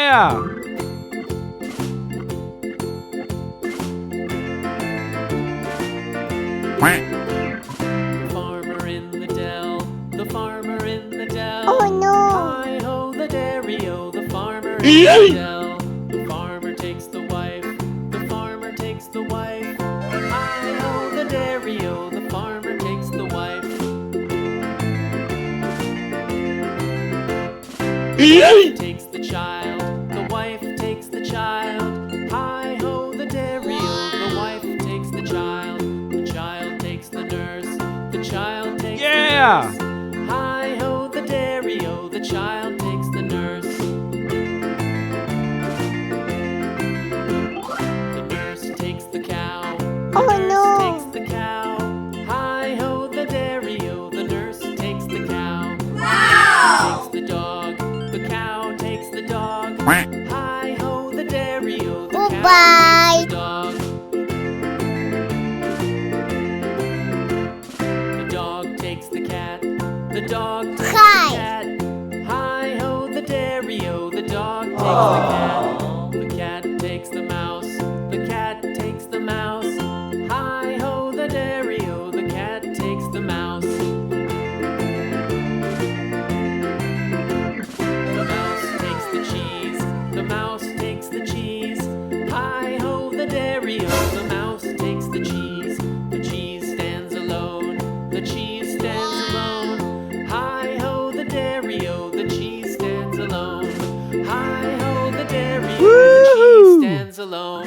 Yeah! The farmer in the dell, the farmer in the dell. Oh no! Hi-ho the dairy-o, the farmer in the dell. The farmer takes the wife, the farmer takes the wife. Hi-ho the dairy-o, the farmer takes the wife. The wife takes the child, the wife takes the child. Hi-ho the dairy-o, the wife takes the child. The child takes the nurse, the child takes Yeah! the nurse. Hi-ho the dairy-o, the child takes the nurse. The nurse takes the cow, the Oh, nurse no. takes the cow. Hi-ho the dairy-o, the nurse takes the cow. Takes the dog, the cow takes the dog. Hi-ho the dairy-o, the cow Goodbye. takes the dog. The dog takes the cat, the dog takes Hi. the cat. Hi-ho the dairy-o, the dog takes the cat. The cat takes the mouse, the cat takes the mouse. Hi-ho the dairy-o, the cat takes the mouse. The mouse takes the cheese, the mouse takes the cheese. Hi-ho the dairy-o, the mouse takes the cheese. The cheese stands alone, the cheese stands alone. Hi-ho the dairy-o, the cheese stands alone. Hi-ho the dairy-o, the cheese stands alone.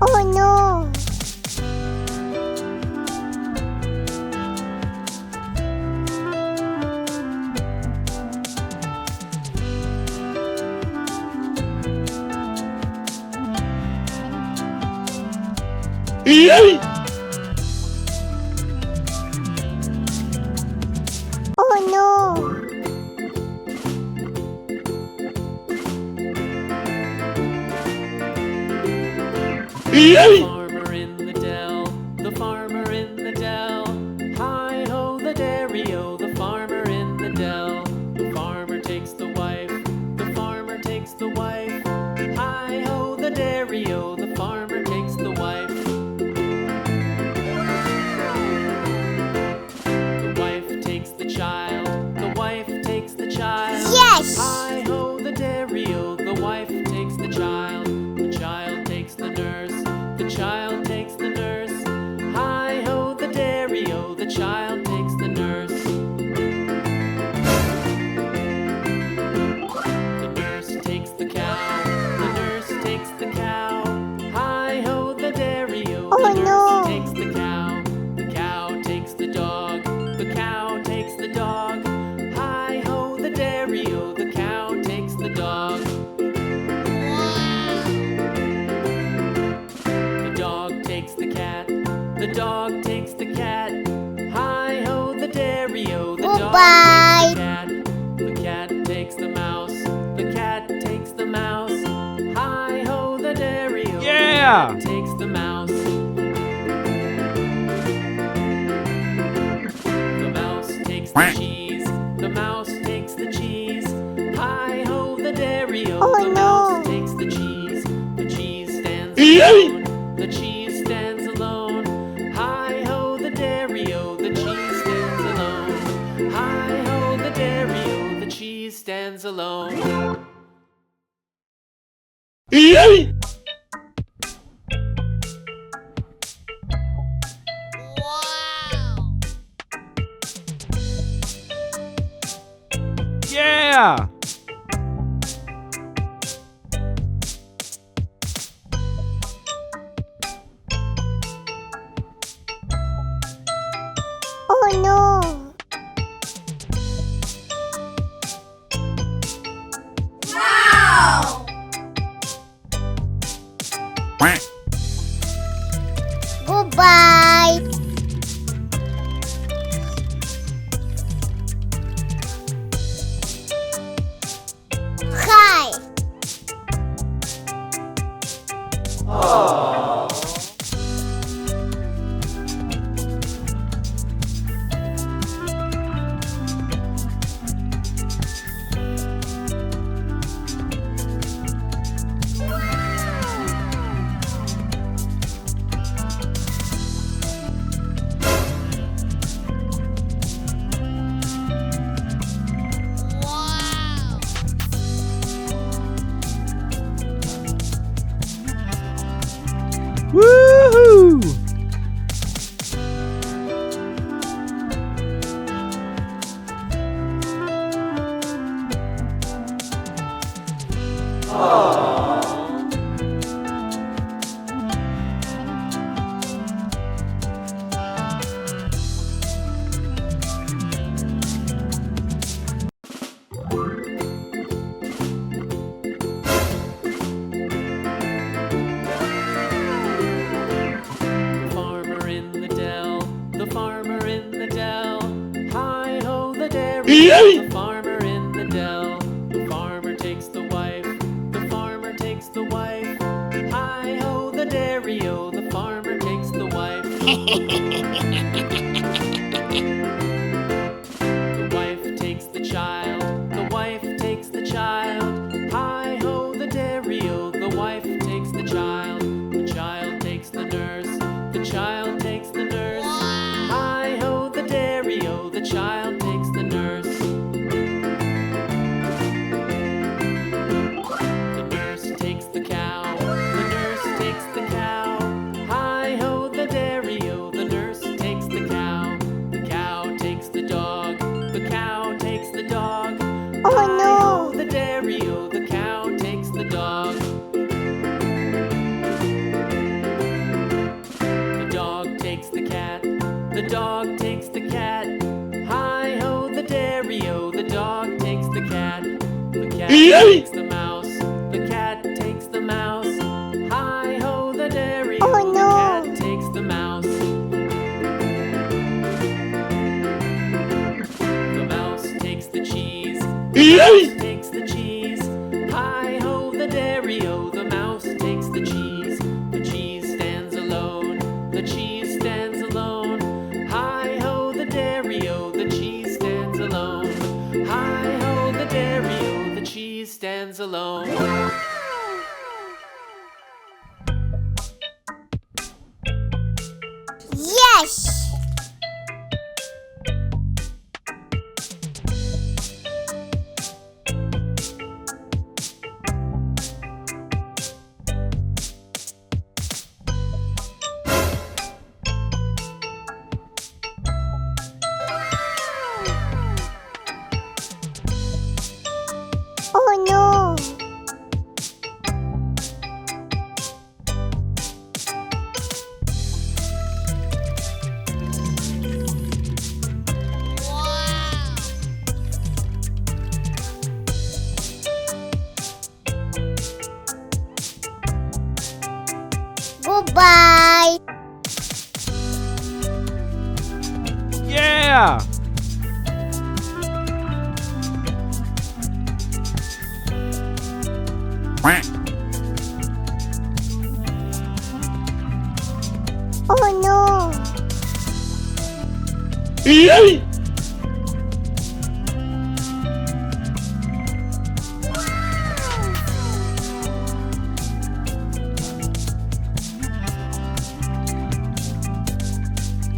Oh no! Oh no! The farmer in the dell, the farmer in the dell. Hi-ho the dairy-o, the farmer in the dell. The farmer takes the wife, the farmer takes the wife. Hi-ho the dairy-o, the farmer takes the wife. The wife takes the child, the wife takes the child. Yes! Hi-ho the dairy-o, the wife takes the child. The child takes the nurse, the child takes the nurse. Hi-ho the dairy-o, the child takes the nurse. The nurse takes the cow, the nurse takes the cow. Hi-ho the dairy-o, the Oh, nurse no. takes the cow. The cow takes the dog, the cow takes the dog. Hi-ho the dairy-o, the cow takes the dog. The dog takes the cat, the dog takes the cat. Hi-ho the dairy-o, the dog Goodbye. takes the cat. The cat takes the mouse, the cat takes the mouse. Hi-ho the dairy-o, Yeah. the cat takes the mouse. The mouse takes the cheese. The mouse takes the cheese. Hi-ho, the dairy-o. Oh, The no. mouse takes the cheese. The cheese stands alone. The cheese stands alone. Hi-ho, the dairy-o. The cheese stands alone. Hi-ho, the dairy-o. The cheese stands alone. Yeah! Oh no! Goodbye! Hi! Woohoo! The farmer in the dell, the farmer in the dell. Hi-ho, the dairy-o. The farmer in the dell. The farmer takes the wife, the farmer takes the wife. Hi-ho, the dairy-o. The farmer takes the wife. The wife takes the child, the wife takes the child. Hi-ho, the dairy-o. The wife takes the child. The child takes the nurse, the child takes the nurse. Hi-ho, the dairy-o. The child takes the nurse. The nurse takes the cow, the nurse takes the cow. Hi-ho, the dairy-o. The nurse takes the cow. The cow takes the dog, the cow takes the dog. Oh no! Hi-ho, the dairy-o. The cow takes the dog. The dog takes the cat, the dog takes the cat. Hi-ho, the dairy-o. The dog takes the cat. The cat takes the mouse, the cat takes the mouse. Hi-ho, the dairy-o. Oh, no. The cat takes the mouse. The mouse takes the cheese, the mouse takes the cheese. Hi-ho, the dairy-o. The mouse takes the cheese. The cheese stands alone, the cheese stands alone. Hi-ho, the dairy-o. The cheese stands alone. Hi-ho, the dairy-o. The cheese stands alone. Yes! Oh no! Goodbye! Yeah! Oh no!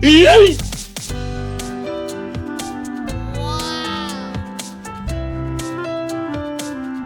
Yay!